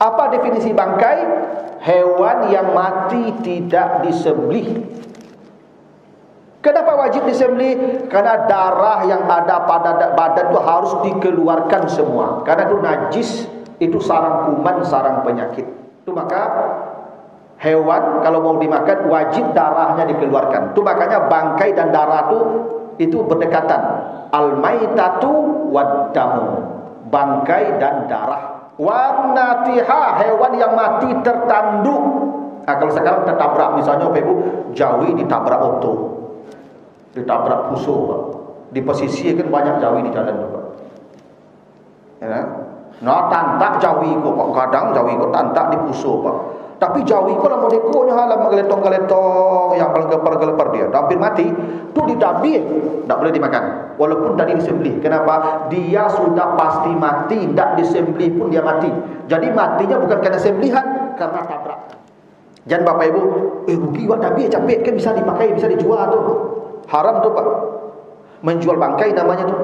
Apa definisi bangkai? Hewan yang mati tidak disembelih. Kenapa wajib disembelih? Karena darah yang ada pada badan itu harus dikeluarkan semua. Karena itu najis, itu sarang kuman, sarang penyakit. Itu maka hewan kalau mau dimakan wajib darahnya dikeluarkan. Itu makanya bangkai dan darah itu berdekatan. Al-maitatu wad-damu. Bangkai dan darah. Wan-natiha, hewan yang mati tertanduk. Nah, kalau sekarang tertabrak, misalnya Bapak Ibu jawi ditabrak oto, ditabrak pusuh, Pak. Di pesisir kan banyak jawi di jalan itu, Pak. Ya. Nah, tantak jawi kok, Pak. Kadang jawi kok tantak di pusuh, Pak. Tapi jawi kok lama dekonya halam menggeletong-geletong yang gelepar-gelepar dia, hampir mati. Itu didabih, tidak boleh dimakan. Walaupun tadi disembelih. Kenapa? Dia sudah pasti mati, tidak disembelih pun dia mati. Jadi matinya bukan karena sembelihan, karena tabrak. Jangan Bapak Ibu, rugi buat dabih capek kan bisa dipakai, bisa dijual tuh. Haram tuh, Pak. Menjual bangkai namanya tuh.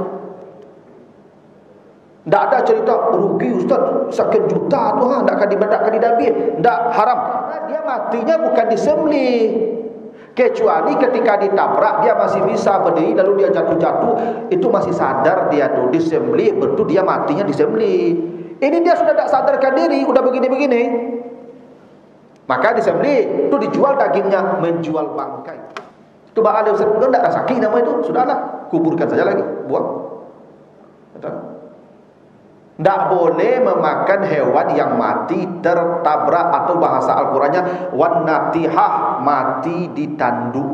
Tak ada cerita rugi Ustaz sekian juta tu, tak akan didabih. Tak, haram. Karena dia matinya bukan disembelih. Kecuali ketika ditabrak dia masih bisa berdiri, lalu dia jatuh-jatuh, itu masih sadar dia tuh disembelih, betul dia matinya disembelih. Ini dia sudah tak sadarkan diri, udah begini-begini. Maka disembelih, itu dijual dagingnya, menjual bangkai. Itu ba'al Ustaz, tidak ada sakit nama itu, sudahlah, kuburkan saja lagi, buang. Betul? Tidak boleh memakan hewan yang mati tertabrak, atau bahasa Al-Qurannya wan-natihah, mati ditanduk.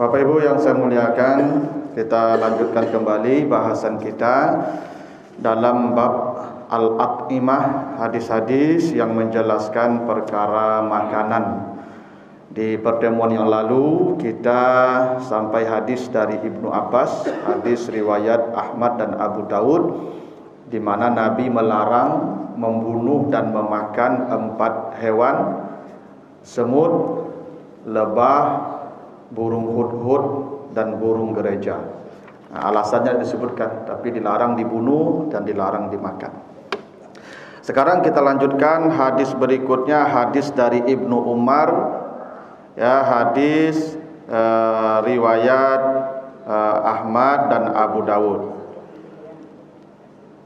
Bapak Ibu yang saya muliakan, kita lanjutkan kembali bahasan kita dalam bab Al-At'imah, hadis-hadis yang menjelaskan perkara makanan. Di pertemuan yang lalu kita sampai hadis dari Ibnu Abbas, hadis riwayat Ahmad dan Abu Daud, di mana Nabi melarang membunuh dan memakan 4 hewan: semut, lebah, burung hudhud, dan burung gereja. Nah, alasannya disebutkan, tapi dilarang dibunuh dan dilarang dimakan. Sekarang kita lanjutkan hadis berikutnya, hadis dari Ibnu Umar, ya, hadis riwayat Ahmad dan Abu Dawud.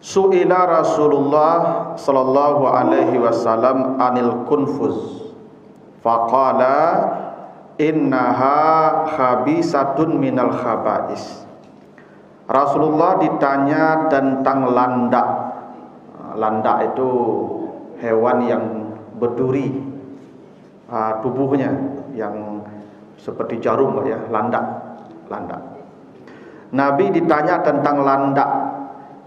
Su'ila Rasulullah sallallahu alaihi wasallam anil kunfuz, faqala innaha khabisatun minal khaba'is. Rasulullah ditanya tentang landak. Landak itu hewan yang berduri, tubuhnya yang seperti jarum, ya, landak. Nabi ditanya tentang landak.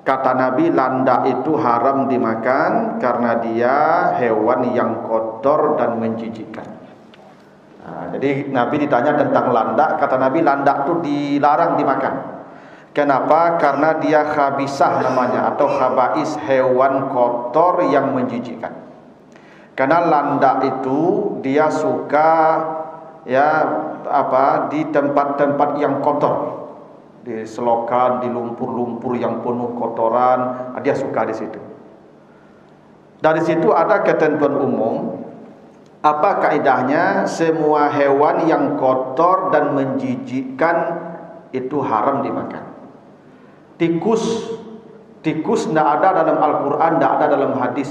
Kata Nabi, landak itu haram dimakan karena dia hewan yang kotor dan menjijikkan. Jadi Nabi ditanya tentang landak, kata Nabi landak itu dilarang dimakan. Kenapa? Karena dia khabisah namanya, atau khabais, hewan kotor yang menjijikkan. Karena landak itu dia suka, ya, di tempat-tempat yang kotor, di selokan, di lumpur-lumpur yang penuh kotoran, dia suka di situ. Dari situ ada ketentuan umum. Apa kaidahnya? Semua hewan yang kotor dan menjijikkan itu haram dimakan. Tikus tidak ada dalam Al-Quran, tidak ada dalam hadis.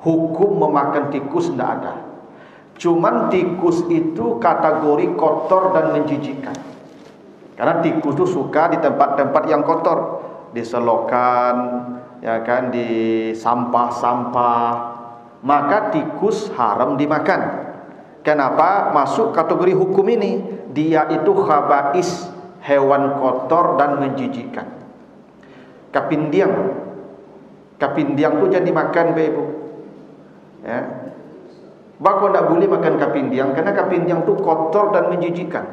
Hukum memakan tikus tidak ada. Cuman tikus itu kategori kotor dan menjijikkan. Karena tikus itu suka di tempat-tempat yang kotor, di selokan, ya kan, di sampah-sampah. Maka tikus haram dimakan. Kenapa? Masuk kategori hukum ini. Dia itu khabais, hewan kotor dan menjijikkan. Kapindiang itu jangan dimakan, Bapak Ibu. Ya. Bapak tidak boleh makan kapindiang, karena kapindiang itu kotor dan menjijikkan.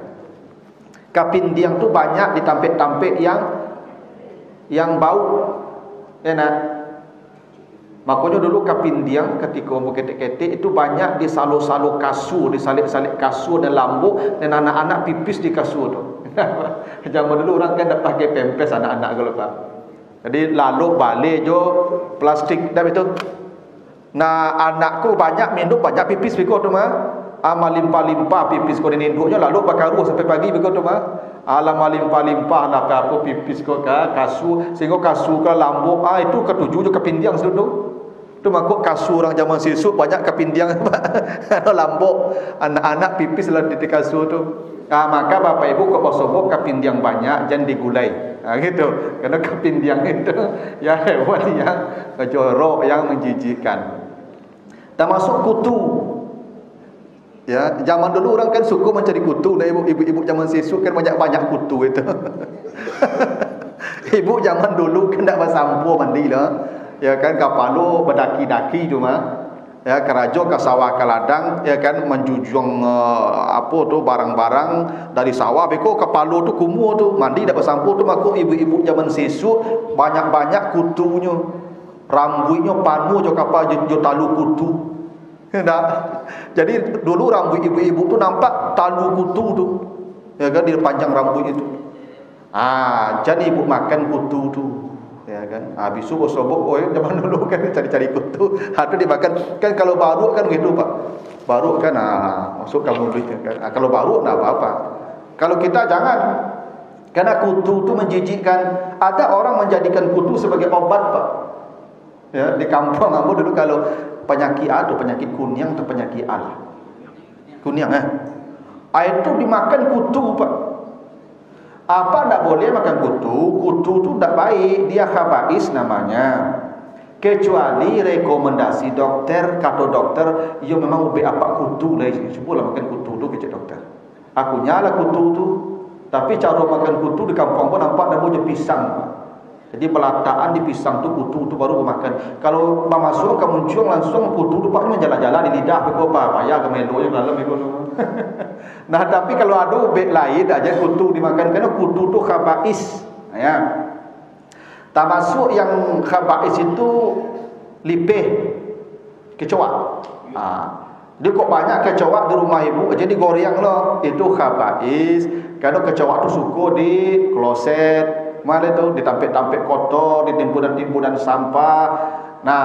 Kapindiang itu banyak di tampek-tampek yang bau, enak. Makanya dulu kapindiang ketika umur ketik-ketik itu banyak disalur-salur kasur, disalip-salip kasur dan lambu, dan anak-anak pipis di kasur tu. Zaman dulu orang kan tak pakai pempes anak-anak kalau Pak. Jadi lalu balik jo plastik dah itu. Nah anakku banyak minum banyak pipis biko tu mah. Amal limpah-limpah pipis ko induknya lalu bakaru sampai pagi biko tu mah. Alam limpah-limpah lah apa pipis ko ka kasur sehingga kasur ka lambu itu ketujuh jo kapindiang seluruh. Tu makuk kasur orang zaman sisuk banyak kapindiang lambuk anak-anak pipis lah di kasur tu. Maka bapak ibu kok sobok kapindiang banyak jangan digulai. Gitu. Karena kapindiang itu ya hewan yang jorok, yang menjijikkan. Termasuk kutu. Ya, zaman dulu orang kan suku mencari kutu. Nah, ibu-ibu zaman sisuk kan banyak kutu itu. Ibu zaman dulu kan tak bersampo mandi lah. Ya kan kapalo berdaki-daki cuma ya kerajo ke sawah ke ladang ya kan menjujung apa tu barang-barang dari sawah beko kapalo tu kumuh tu mandi dak bersampo tu makuk ibu-ibu zaman sesuk banyak-banyak kutunya rambutnya panu jo kapal jo talu kutu dak. Jadi dulu rambut ibu-ibu tu nampak talu kutu tu ya kan di panjang rambut itu. Jadi ibu makan kutu tu ya kan. Habis subuh sobok zaman dulu kan cari-cari kutu. Itu dimakan kan kalau baru kan gitu Pak. Baru kan masuk kamu duit kan. Kalau baru enggak apa-apa. Kalau kita jangan. Karena kutu itu menjijikkan. Ada orang menjadikan kutu sebagai obat Pak. Ya, di kampung kamu dulu kalau penyakit atau penyakit kunyang atau penyakit kunyang itu dimakan kutu Pak. Apa tak boleh makan kutu? Kutu tu tak baik, dia khabais namanya. Kecuali rekomendasi dokter, kata dokter, ia memang ubi apa kutu lah, cubalah makan kutu tu kecik dokter. Aku nyala kutu tu, tapi cara makan kutu di kampung pun nampak dah boleh pisang. Jadi pelataan di pisang tu kutu tu baru makan. Kalau masuk ke muncul langsung kutu tu paknya jalan-jalan di lidah, beko apa payah ke melo yang dalam beko. Nah tapi kalau ada ubek lain aja kutu dimakan karena kutu tu khabais. Ya. Termasuk yang khabais itu lipih, kecoak. Dia kok banyak kecoak di rumah ibu, jadi goreng loh. Itu khabais. Karena kecoak tu suka di kloset. Mana tu ditampik-tampik kotor, di timbunan-timbunan sampah. Nah,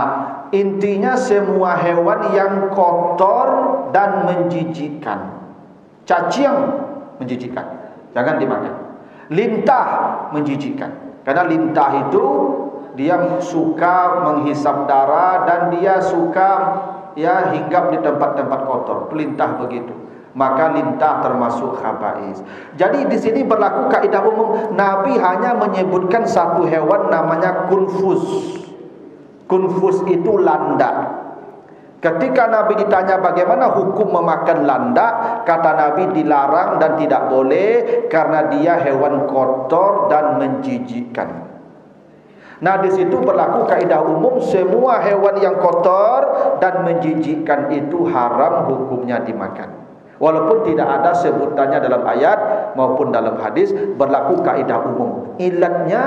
intinya semua hewan yang kotor dan menjijikkan. Cacing menjijikkan, jangan dimakan. Lintah menjijikkan, karena lintah itu dia suka menghisap darah dan dia suka ya hinggap di tempat-tempat kotor. Itu lintah begitu. Maka lintah termasuk khabais. Jadi di sini berlaku kaidah umum. Nabi hanya menyebutkan satu hewan namanya kunfus. Kunfus itu landak. Ketika Nabi ditanya bagaimana hukum memakan landak, kata Nabi dilarang dan tidak boleh karena dia hewan kotor dan menjijikkan. Nah di situ berlaku kaidah umum, semua hewan yang kotor dan menjijikkan itu haram hukumnya dimakan. Walaupun tidak ada sebutannya dalam ayat maupun dalam hadis, berlaku kaidah umum. Ilatnya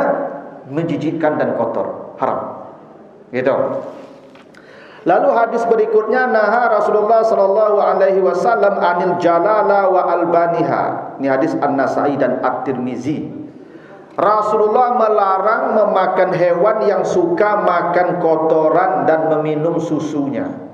menjijikkan dan kotor, haram. Gitu. Lalu hadis berikutnya, naha Rasulullah sallallahu alaihi wasallam anil jalala wa albaniha. Ini hadis An-Nasa'i dan At-Tirmizi. Rasulullah melarang memakan hewan yang suka makan kotoran dan meminum susunya.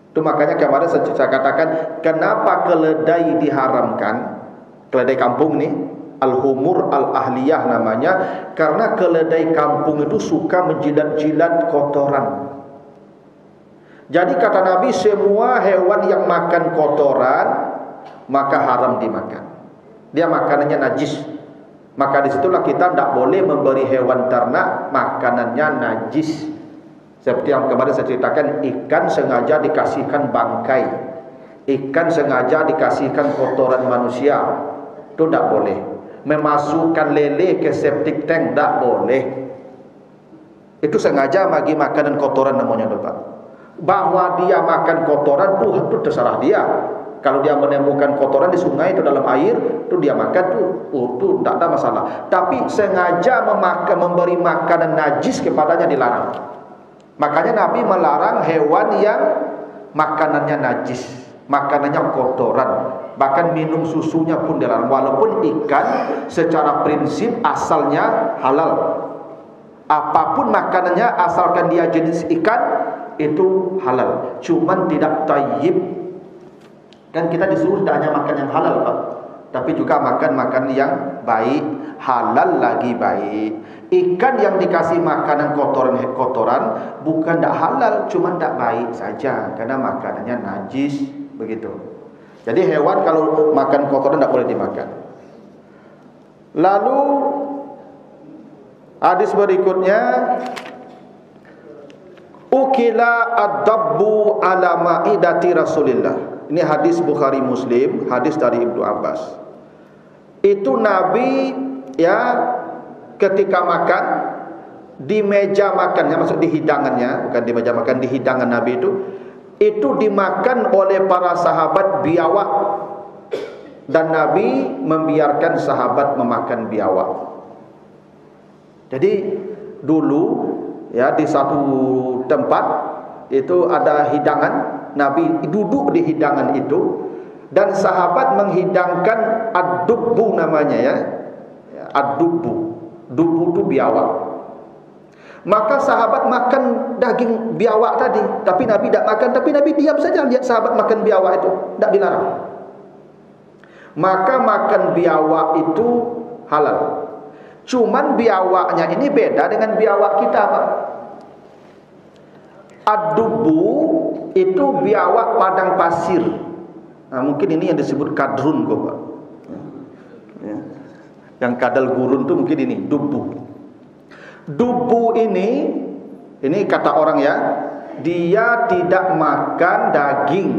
Itu makanya kemarin saya katakan kenapa keledai diharamkan. Keledai kampung nih, al-humur al-ahliyah namanya, karena keledai kampung itu suka menjilat-jilat kotoran. Jadi kata Nabi, semua hewan yang makan kotoran maka haram dimakan. Dia makanannya najis. Maka disitulah kita tidak boleh memberi hewan ternak makanannya najis. Seperti yang kemarin saya ceritakan, ikan sengaja dikasihkan bangkai, ikan sengaja dikasihkan kotoran manusia, itu tidak boleh. Memasukkan lele ke septic tank tidak boleh. Itu sengaja bagi makanan kotoran namanya, Bapak. Bahwa dia makan kotoran itu terserah dia. Kalau dia menemukan kotoran di sungai itu dalam air, itu dia makan itu tidak ada masalah. Tapi sengaja memberi makanan najis kepadanya dilarang. Makanya Nabi melarang hewan yang makanannya najis, makanannya kotoran, bahkan minum susunya pun dilarang. Walaupun ikan secara prinsip asalnya halal, apapun makanannya asalkan dia jenis ikan itu halal, cuman tidak thayyib. Kan kita disuruh tidak hanya makan yang halal, Pak, tapi juga makan yang baik, halal lagi baik. Ikan yang dikasih makanan kotoran bukan tidak halal, cuma tidak baik saja karena makanannya najis, begitu. Jadi hewan kalau makan kotoran tidak boleh dimakan. Lalu hadis berikutnya, ukila ad-dabbu ala ma'idati Rasulillah. Ini hadis Bukhari Muslim, hadis dari Ibnu Abbas. Itu Nabi ketika makan di meja makannya, maksud di hidangannya, bukan di meja makan, di hidangan Nabi itu dimakan oleh para sahabat biawak, dan Nabi membiarkan sahabat memakan biawak. Jadi dulu di satu tempat itu ada hidangan, Nabi duduk di hidangan itu dan sahabat menghidangkan ad-dubbu namanya, ad-dubbu. Dubu itu biawak. Maka sahabat makan daging biawak tadi, tapi Nabi tidak makan, tapi Nabi diam saja lihat sahabat makan biawak itu, tidak dilarang. Maka makan biawak itu halal. Cuman biawaknya ini beda dengan biawak kita, Pak. Ad-dubbu itu biawak padang pasir. Nah, mungkin ini yang disebut kadrun kok, Pak. Yang kadal gurun itu mungkin ini dubbu. Dubbu ini kata orang dia tidak makan daging.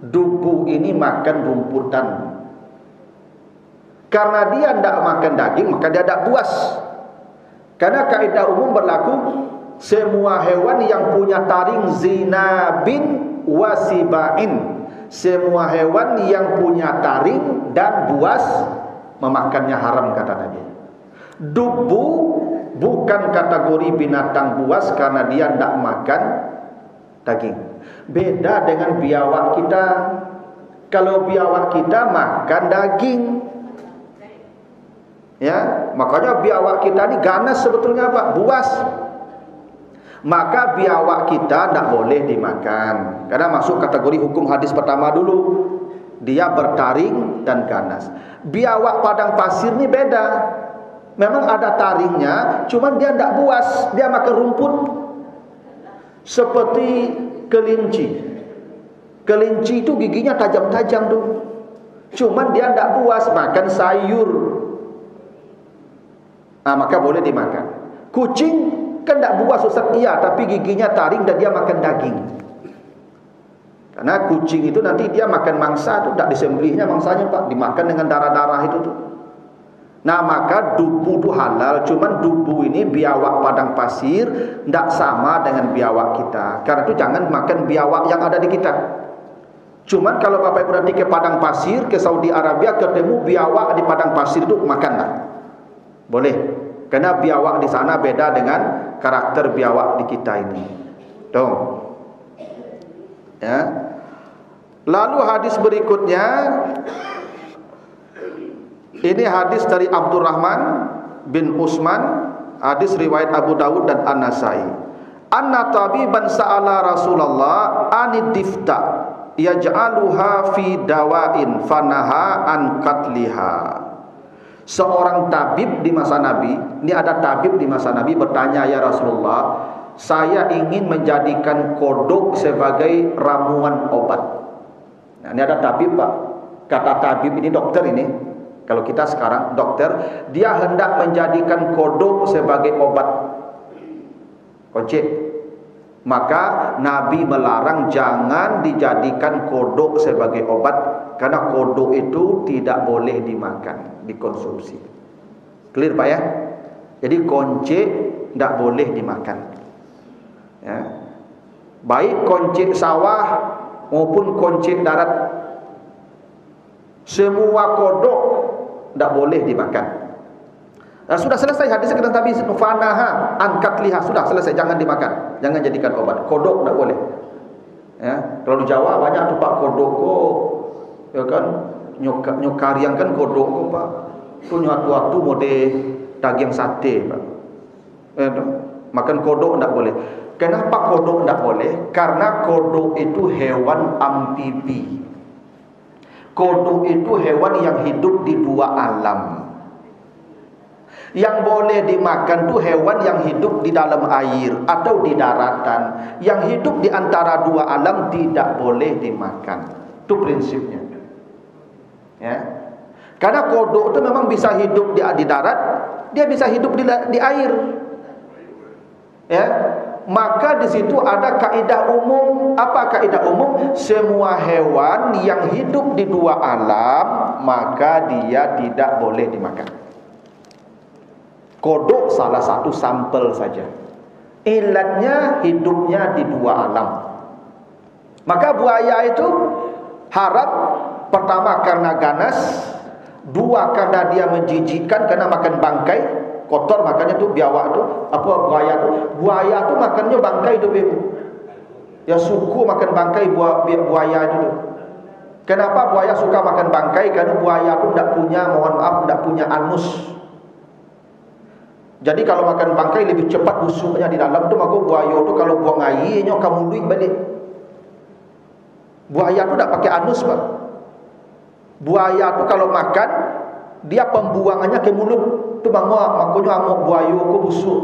Dubbu ini makan rumputan. Karena dia tidak makan daging, maka dia tidak puas. Karena kaidah umum berlaku, semua hewan yang punya taring zinabin wasibain, semua hewan yang punya taring dan buas memakannya haram, kata Nabi. Dubbu bukan kategori binatang buas karena dia tidak makan daging. Beda dengan biawak kita. Kalau biawak kita makan daging, makanya biawak kita ini ganas sebetulnya, Pak, buas. Maka biawak kita tidak boleh dimakan karena masuk kategori hukum hadis pertama dulu. Dia bertaring dan ganas. Biawak padang pasir ini beda. Memang ada taringnya, cuman dia tidak buas, dia makan rumput. Seperti kelinci. Kelinci itu giginya tajam-tajam tuh. Cuman dia tidak buas, makan sayur. Maka boleh dimakan. Kucing kan tidak buas, Ustaz, iya, tapi giginya taring dan dia makan daging. Karena kucing itu nanti dia makan mangsa itu, tidak disembelihnya mangsanya, Pak, dimakan dengan darah-darah itu tuh. Nah, maka dubbu itu halal. Cuman dubbu ini biawak padang pasir, tidak sama dengan biawak kita. Karena itu jangan makan biawak yang ada di kita. Cuman kalau Bapak Ibu nanti ke padang pasir, ke Saudi Arabia, ketemu biawak di padang pasir itu, makanlah. Boleh. Karena biawak di sana beda dengan karakter biawak di kita ini. Tuh. Lalu hadis berikutnya, ini hadis dari Abdurrahman bin Utsman, hadis riwayat Abu Dawud dan An-Nasai. Anna tabiban sa'ala Rasulullah anid difta yaj'aluha fi dawain fanaha an qatliha. Seorang tabib di masa Nabi, ini ada tabib di masa Nabi bertanya, ya Rasulullah, saya ingin menjadikan kodok sebagai ramuan obat. Nah, ini ada tabib, Pak. Kata tabib ini dokter ini. Kalau kita sekarang dokter, dia hendak menjadikan kodok sebagai obat. Kocek. Maka Nabi melarang jangan dijadikan kodok sebagai obat, karena kodok itu tidak boleh dimakan, dikonsumsi. Clear, Pak ya? Jadi koncek tidak boleh dimakan. Baik koncek sawah maupun koncek darat, semua kodok tidak boleh dimakan. Sudah selesai hadis kata Nabi, fanaha angkat liha, sudah selesai, jangan dimakan, jangan jadikan obat. Kodok tak boleh. Ya, kalau di Jawa banyak tu pak kodok ko, ya kan, nyokariang kan kodok ko pak, tu nyatu-atu mode daging sate pak. Makan kodok tak boleh. Kenapa kodok tak boleh? Karena kodok itu hewan amfibi. Kodok itu hewan yang hidup di dua alam. Yang boleh dimakan tu hewan yang hidup di dalam air atau di daratan. Yang hidup di antara dua alam tidak boleh dimakan. Itu prinsipnya. Ya. Karena kodok itu memang bisa hidup di darat, dia bisa hidup di air. Ya. Maka di situ ada kaidah umum. Apa kaidah umum? Semua hewan yang hidup di dua alam, maka dia tidak boleh dimakan. Kodok salah satu sampel saja. Ilatnya hidupnya di dua alam. Maka buaya itu haram. Pertama karena ganas, dua karena dia menjijikkan karena makan bangkai kotor, makanya tuh biawak tuh apa buaya tuh makannya bangkai tuh bebu. Ya suku makan bangkai buaya itu tuh. Kenapa buaya suka makan bangkai? Karena buaya tuh tidak punya, mohon maaf, tidak punya anus. Jadi kalau makan bangkai lebih cepat busuknya di dalam tu, maka buaya tu kalau buang airnya kamu luik balik. Buaya tu tak pakai anus pak. Buaya tu kalau makan dia pembuangannya ke mulut. Tu makanya amuk buaya ku busuk.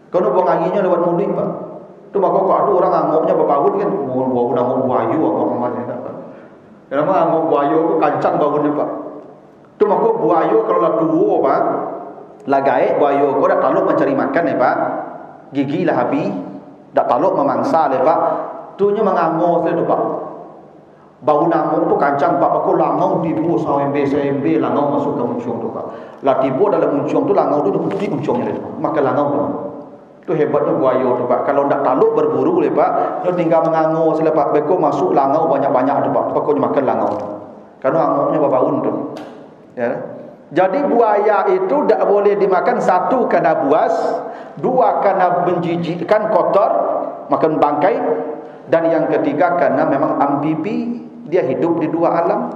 Kalau buang airnya lewat mulut pak. Tu maka kalau ada orang amuknya berbaut kan, bau amuk buaya amuk amalnya tak pak. Kenapa amuk buaya ku kancang baunya pak. Tu maka buaya kalau lah tua pak, lagai buaya ko dak taluk mencari makan ya pak, gigi lah habis, dak taluk memangsa le pak, tunya mengamuk le tu pak, bau namuk tu kancang pak, pakko langau tibu sembe langau masuk ke muncung tu pak, lah tibu dalam muncung tu langau tu putih muncungnya le, maka langau tu hebatnya buaya tu pak. Kalau dak taluk berburu le pak, dia tinggal mengamuk le pak, beko masuk langau banyak-banyak tu pak, pakko makan langau tu, karena amuknya berbaun tu, ya. Jadi buaya itu tidak boleh dimakan. Satu, karena buas. Dua, karena menjijikkan, kotor, makan bangkai. Dan yang ketiga, karena memang amfibi, dia hidup di dua alam.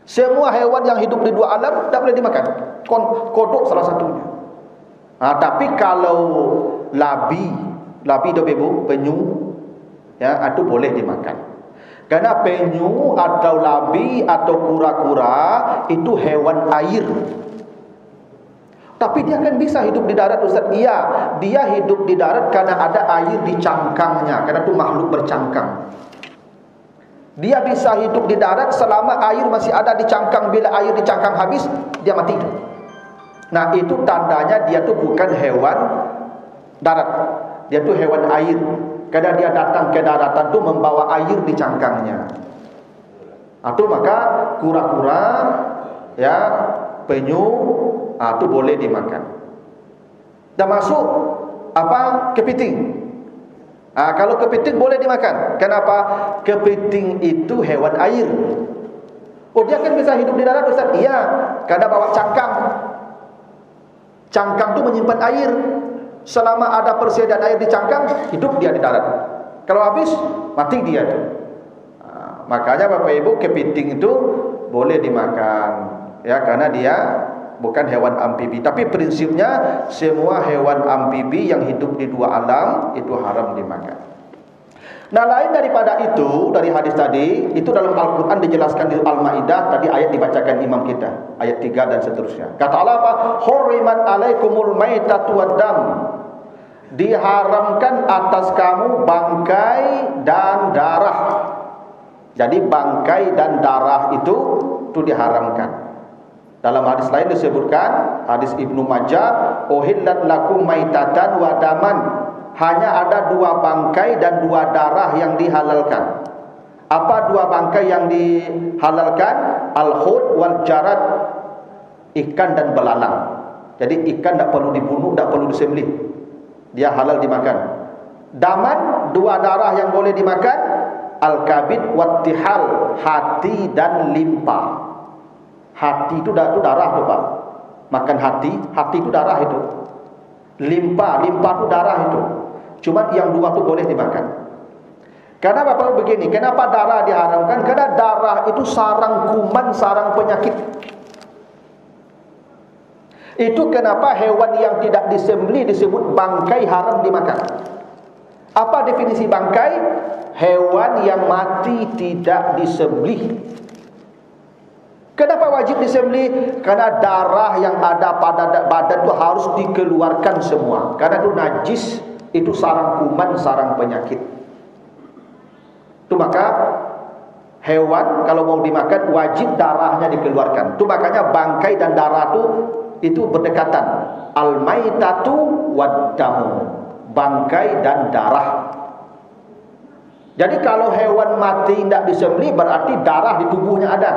Semua hewan yang hidup di dua alam tidak boleh dimakan. Kodok salah satunya. Tapi kalau labi itu bebu, penyu, ya, itu boleh dimakan. Karena penyu atau labi atau kura-kura itu hewan air. Tapi dia kan bisa hidup di darat Ustaz. Iya, dia hidup di darat karena ada air di cangkangnya. Karena itu makhluk bercangkang. Dia bisa hidup di darat selama air masih ada di cangkang. Bila air di cangkang habis, dia mati. Nah, itu tandanya dia tuh bukan hewan darat. Dia tuh hewan air. Karena dia datang ke daratan itu membawa air di cangkangnya. Itu maka kura-kura, ya, penyu, itu boleh dimakan. Dan masuk apa? Kepiting. Kalau kepiting boleh dimakan. Kenapa? Kepiting itu hewan air. Oh, dia kan bisa hidup di darat Ustaz? Iya, karena bawa cangkang. Cangkang itu menyimpan air. Selama ada persediaan air di cangkang, hidup dia di darat. Kalau habis, mati dia tu. Makanya Bapak Ibu, kepiting itu boleh dimakan, ya, karena dia bukan hewan amfibi. Tapi prinsipnya semua hewan amfibi yang hidup di dua alam itu haram dimakan. Nah, lain daripada itu, dari hadis tadi, itu dalam Al-Quran dijelaskan di Al-Ma'idah, tadi ayat dibacakan imam kita, ayat 3 dan seterusnya. Kata Allah apa? Hurrimat alaikumul maitatu waddam. Diharamkan atas kamu bangkai dan darah. Jadi bangkai dan darah itu diharamkan. Dalam hadis lain disebutkan, hadis Ibnu Majah, uhillat lakum maitatan wa daman. Hanya ada dua bangkai dan dua darah yang dihalalkan. Apa dua bangkai yang dihalalkan? Al-hud wal jarad, ikan dan belalang. Jadi ikan tidak perlu dibunuh, tidak perlu disembelih, dia halal dimakan. Daman, dua darah yang boleh dimakan. Al-kabid wattihal, hati dan limpa. Hati itu darah tu Pak. Makan hati, hati itu darah itu. Limpa itu darah itu. Cuma yang dua itu boleh dimakan. Karena Bapak begini, kenapa darah diharamkan? Karena darah itu sarang kuman, sarang penyakit. Itu kenapa hewan yang tidak disembelih disebut bangkai haram dimakan. Apa definisi bangkai? Hewan yang mati tidak disembelih. Kenapa wajib disembelih? Karena darah yang ada pada badan itu harus dikeluarkan semua. Karena itu najis, itu sarang kuman, sarang penyakit. Itu maka hewan kalau mau dimakan wajib darahnya dikeluarkan. Itu makanya bangkai dan darah itu berdekatan. Al-maitatu wad-damu, bangkai dan darah. Jadi kalau hewan mati tidak disembelih berarti darah di tubuhnya ada.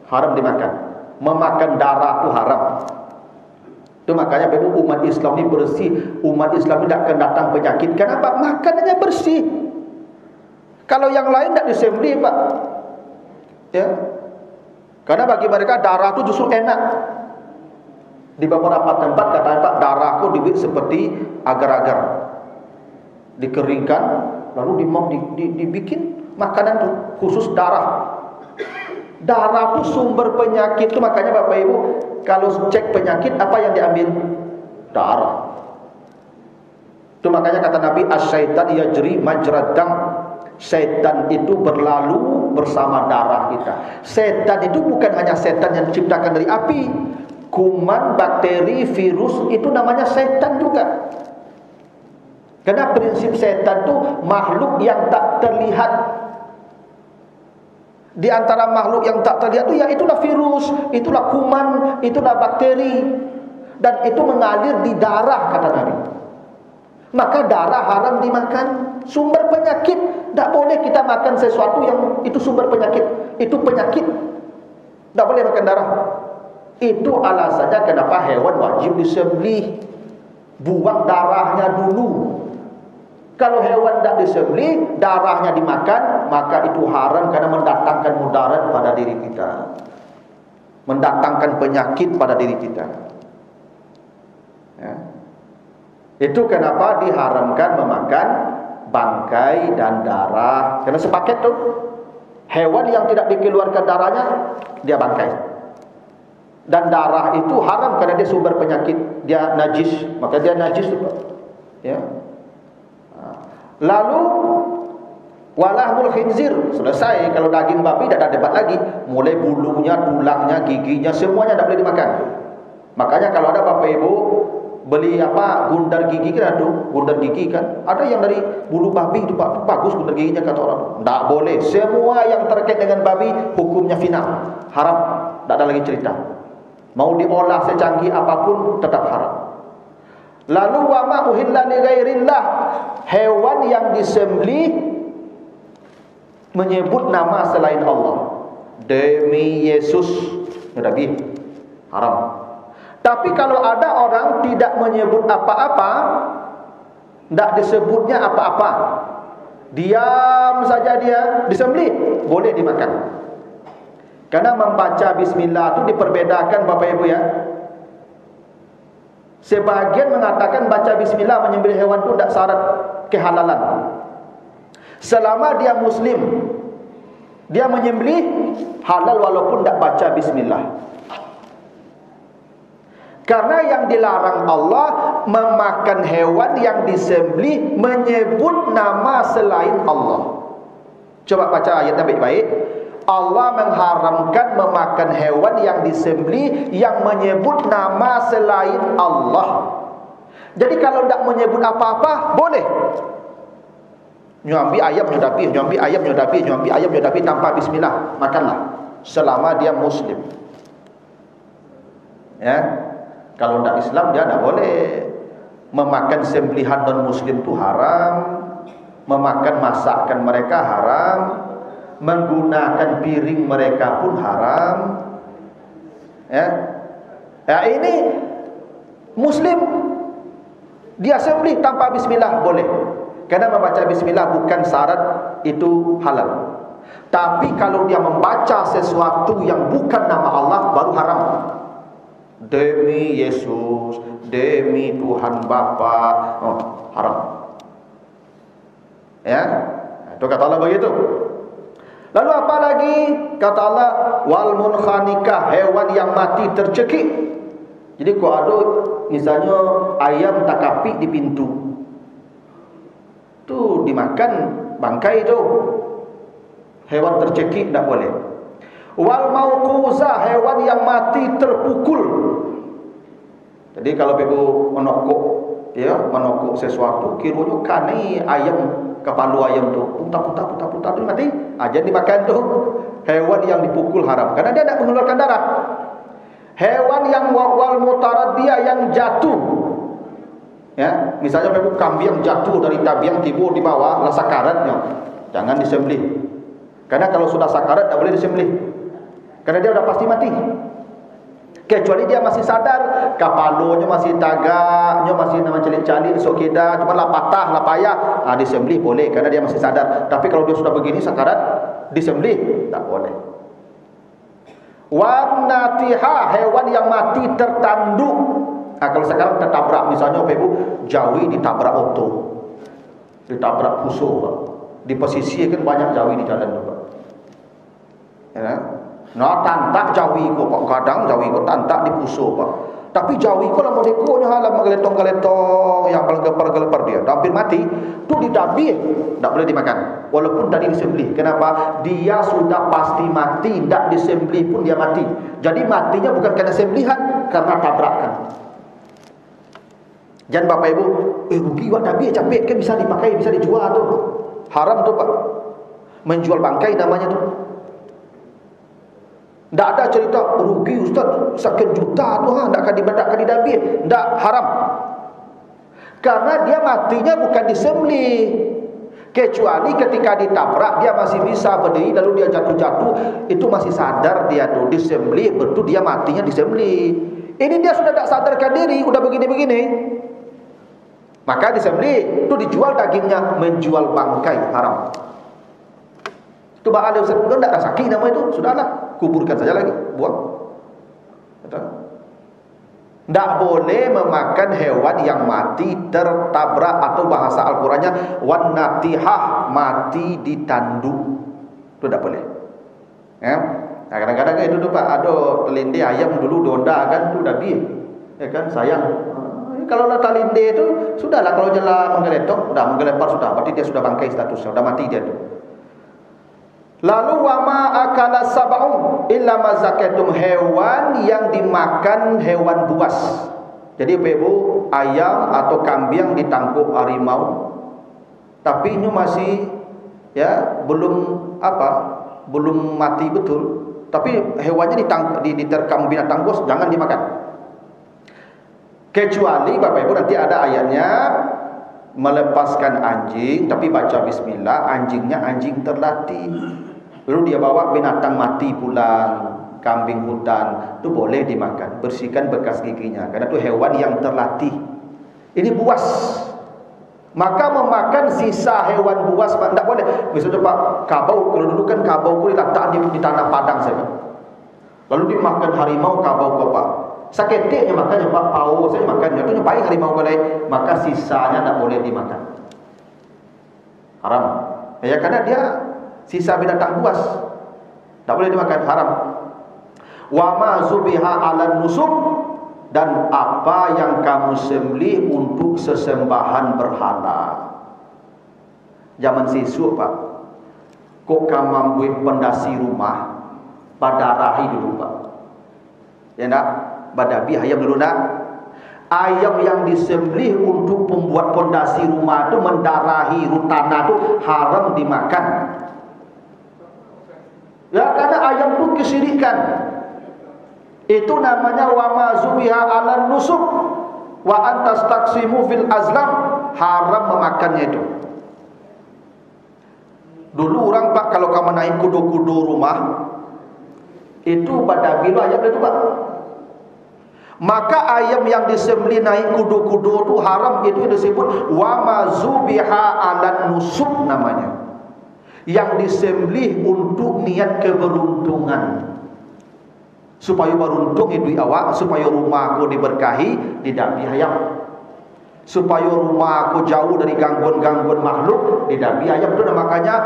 Haram dimakan. Memakan darah itu haram. Itu makanya umat Islam ini bersih. Umat Islam tidak akan datang penyakit. Kenapa? Makanannya bersih. Kalau yang lain tidak disembelih, Pak. Ya. Karena bagi mereka darah itu justru enak. Di beberapa tempat katanya, Pak, darahku dibuat seperti agar-agar. Dikeringkan lalu dibikin makanan itu khusus darah. Darah itu sumber penyakit itu, makanya Bapak Ibu kalau cek penyakit apa yang diambil? Darah. Itu makanya kata Nabi, as-syaitan yajri majrad dam. Setan itu berlalu bersama darah kita. Setan itu bukan hanya setan yang diciptakan dari api. Kuman, bakteri, virus itu namanya setan juga. Karena prinsip setan itu makhluk yang tak terlihat. Di antara makhluk yang tak terlihat itu ya itulah virus, itulah kuman, itulah bakteri. Dan itu mengalir di darah kata Nabi. Maka darah haram dimakan. Sumber penyakit, tidak boleh kita makan sesuatu yang itu sumber penyakit. Itu penyakit, tidak boleh makan darah. Itu alasannya kenapa hewan wajib disembelih. Buang darahnya dulu. Kalau hewan tidak disembelih, darahnya dimakan, maka itu haram karena mendatangkan mudarat pada diri kita, mendatangkan penyakit pada diri kita. Ya. Itu kenapa diharamkan memakan bangkai dan darah. Karena sepaket tuh, hewan yang tidak dikeluarkan darahnya dia bangkai. Dan darah itu haram karena dia sumber penyakit, dia najis, maka dia najis itu, Pak. Ya. Lalu walahmul khinzir, selesai. Kalau daging babi tidak ada debat lagi. Mulai bulunya, tulangnya, giginya, semuanya tidak boleh dimakan. Makanya kalau ada Bapak Ibu beli gundar gigi kan, gundar gigi kan, ada yang dari bulu babi itu, Pak, bagus gundar giginya kata orang. Tidak boleh. Semua yang terkait dengan babi hukumnya final, haram, tidak ada lagi cerita. Mau diolah secanggih apapun tetap haram. Lalu wa ma uhilla li ghairillah, hewan yang disembelih menyebut nama selain Allah. Demi Yesus, Nabi, haram. Tapi kalau ada orang tidak menyebut apa-apa, tidak disebutnya apa-apa, diam saja dia, disembelih, boleh dimakan. Karena membaca bismillah itu diperbedakan Bapak Ibu ya. Sebagian mengatakan baca bismillah menyembelih hewan itu tidak syarat kehalalan. Selama dia muslim, dia menyembelih halal walaupun tidak baca bismillah. Karena yang dilarang Allah memakan hewan yang disembelih menyebut nama selain Allah. Coba baca ayatnya baik-baik. Allah mengharamkan memakan hewan yang disembelih yang menyebut nama selain Allah. Jadi kalau tidak menyebut apa-apa boleh. Nyambi ayam nyudapi, nyambi ayam nyudapi, nyambi ayam nyudapi tanpa bismillah, makanlah selama dia muslim. Ya. Kalau tidak Islam dia tidak boleh. Memakan sembelihan non muslim itu haram. Memakan masakan mereka haram. Menggunakan piring mereka pun haram. Ya. Ya, ini muslim dia sembelih tanpa bismillah boleh. Karena membaca bismillah bukan syarat itu halal. Tapi kalau dia membaca sesuatu yang bukan nama Allah baru haram. demi Yesus, demi Tuhan Bapa, haram. Ya, itu kata Allah begitu. Lalu apa lagi? Kata Allah, wal munkhaniqah, hewan yang mati tercekik. Jadi kalau ada misalnya ayam takapi di pintu, tu dimakan bangkai tu, hewan tercekik tak boleh. Wal mauquzah, hewan yang mati terpukul. Jadi kalau ibu menokok, ya, menokok sesuatu, kiranya kani ayam, kepala ayam tu putar tu mati, aja dimakan tu. Hewan yang dipukul haram karena dia tidak mengeluarkan darah. Hewan yang wal mutaraddiah, yang jatuh, ya, misalnya ibu kambing jatuh dari tabiang tiba di bawah, lah sakaratnya, jangan disembelih. Karena kalau sudah sakarat tak boleh disembelih, karena dia sudah pasti mati. Kecuali dia masih sadar, kepalanya masih tagaknya masih nama celik-celik, sok kita cuma lah patah, lah payah, disembelih boleh karena dia masih sadar. Tapi kalau dia sudah begini sakarat, disembelih tak boleh. Wan natiha, hewan yang mati tertanduk. Kalau sekarang tertabrak, misalnya ibu jawi ditabrak oto, ditabrak pusuh, di posisi kan banyak jawi di jalan tu, ya. Nah, tantak jawi ko pak, kadang jawi ko tantak di pusuh pak. Tapi jawi ko lama dekonya halam menggeletong-geletong yang gelepar-gelepar dia, hampir mati, tu ditabih, tak boleh dimakan. Walaupun tadi disembelih. Kenapa? Dia sudah pasti mati, tak disembelih pun dia mati. Jadi matinya bukan karena sembelihan, karena tabrakan. Jangan bapak ibu, rugi buat tabih capek kan bisa dipakai, bisa dijual tu. Haram tu pak. Menjual bangkai namanya tu. Tak ada cerita rugi ustaz sekian juta tu, tak akan didabih. Tak, haram. Karena dia matinya bukan disembelih. Kecuali ketika ditabrak dia masih bisa berdiri, lalu dia jatuh-jatuh, itu masih sadar dia tu disembelih, betul dia matinya disembelih. Ini dia sudah tak sadarkan diri, udah begini-begini, maka disembelih, itu dijual dagingnya, menjual bangkai haram. Itu ba'al ustaz, itu tak rasaki nama itu, sudahlah, kuburkan saja lagi, buang. Tak boleh memakan hewan yang mati tertabrak, atau bahasa Al-Qurannya wan natihah, mati ditanduk. Itu tak boleh. Ya. Nah, kadang-kadang itu tu pak, ada telinde ayam dulu donda kan, tu dah biar, ya kan, sayang. Kalau lah telinde itu sudahlah, kalau jelah menggeletok, sudah menggelepar sudah, berarti dia sudah bangkai statusnya, sudah mati dia tu. Lalu wama akala sab'un illa mazakatum, hewan yang dimakan hewan buas. Jadi ibu ayam atau kambing ditangkap harimau, tapi ini masih ya belum mati betul, tapi hewannya diterkam binatang buas, jangan dimakan. Kecuali bapak ibu nanti ada ayatnya melepaskan anjing, tapi baca bismillah, anjingnya anjing terlatih. Lalu dia bawa binatang mati pulang, kambing hutan, itu boleh dimakan, bersihkan bekas giginya, karena itu hewan yang terlatih. Ini buas, maka memakan sisa hewan buas tidak boleh. Misalnya pak, kabau, kalau dulu kan kabau diletak di tanah padang saja, lalu dimakan harimau kabau ko pak, saketiknya makannya pak, pau saja makannya, itu nyepai harimau boleh, maka sisanya tidak boleh dimakan, haram. Ya karena dia sisa binatang buas, tak boleh dimakan, haram. Wa ma zubiha 'alan nusuk, dan apa yang kamu sembelih untuk sesembahan berhala. Zaman sisuk pak, kok kamu buat pondasi rumah, badarahi dulu pak, ya nak, badabi ayam dulu nak. Ayam yang disembelih untuk membuat pondasi rumah itu, mendarahi tanah itu haram dimakan. Ya karena ayam itu kesyirikan. Itu namanya wa ma zubiha 'alan nusuk wa antas taqsimu fil azlam, haram memakannya itu. Dulu orang pak, kalau kamu naik kudo-kudo rumah itu pada bilu ayam itu pak, maka ayam yang disembelih naik kudo-kudo itu haram. Itu disebut wa ma zubiha 'alan nusuk namanya, yang disembelih untuk niat keberuntungan. Supaya beruntung hidup awak, supaya rumahku diberkahi, tidak ayam. Supaya rumahku jauh dari gangguan-gangguan makhluk, tidak ayam. Itu makanya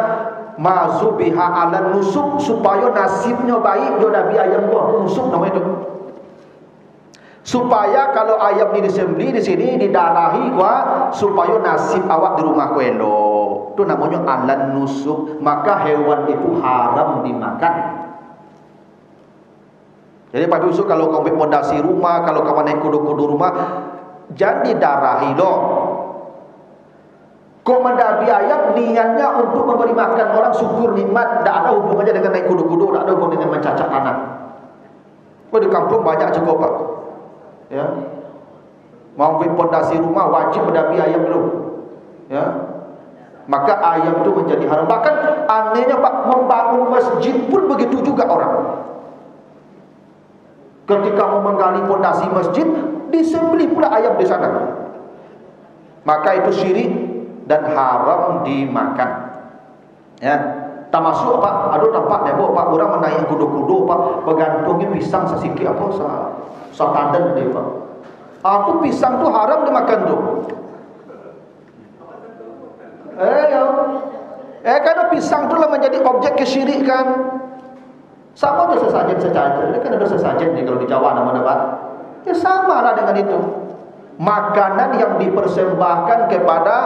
mazubiha alan nusuk, supaya nasibnya baik, dia nabi ayam gua nusuk namanya itu. Supaya kalau ayam ini disembelih di sini didarahi gua, supaya nasib awak di rumah ku elok. Itu namanya alan nusuk. Maka hewan itu haram dimakan. Jadi Pak Yusuf, kalau kau ambil pondasi rumah, kalau kau naik kudu-kudu rumah, jangan didarahi loh. Kau mendabi ayam niatnya untuk memberi makan orang, syukur nikmat, tidak ada hubungannya dengan naik kudu-kudu, tidak ada hubungannya dengan mencacah tanah. Kau di kampung banyak cukup Pak. Ya, mau ambil pondasi rumah wajib mendabi ayam dulu. Ya, maka ayam itu menjadi haram. Bahkan anehnya Pak, membangun masjid pun begitu juga orang. Ketika mau menggali pondasi masjid, disembelih pula ayam di sana. Maka itu syirik dan haram dimakan. Ya, termasuk Pak, aduh nampak deh Pak, orang menaik kudu-kudu Pak, bergantungnya pisang sesikit apa satadan deh Pak. Itu pisang tuh haram dimakan tuh. Karena pisang itu lah menjadi objek kesyirikan. Sama ada sesajen secajar. Ini kan ada sesajen nih kalau di Jawa namanya Pak. Ya sama lah dengan itu. Makanan yang dipersembahkan kepada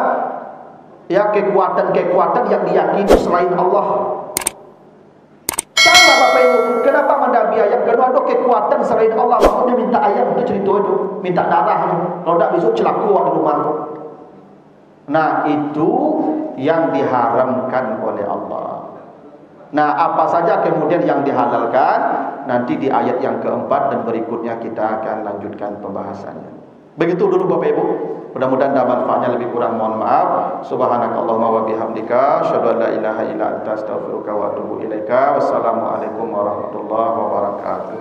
ya kekuatan-kekuatan yang diyakini selain Allah. Sama Bapak Ibu. Kenapa mendabi ayam? Karena ada kekuatan selain Allah. Maksudnya minta ayam itu cerita itu, minta darahnya. Kalau tidak besok celaka di rumah. Nah itu yang diharamkan oleh Allah. Nah, apa saja kemudian yang dihalalkan, nanti di ayat yang keempat dan berikutnya kita akan lanjutkan pembahasannya. Begitu dulu Bapak Ibu. Mudah-mudahan ada manfaatnya, lebih kurang mohon maaf. Subhanakallahumma wa bihamdika, asyhadu an la ilaha illa anta, astaghfiruka wa atubu ilaika. Wassalamualaikum warahmatullahi wabarakatuh.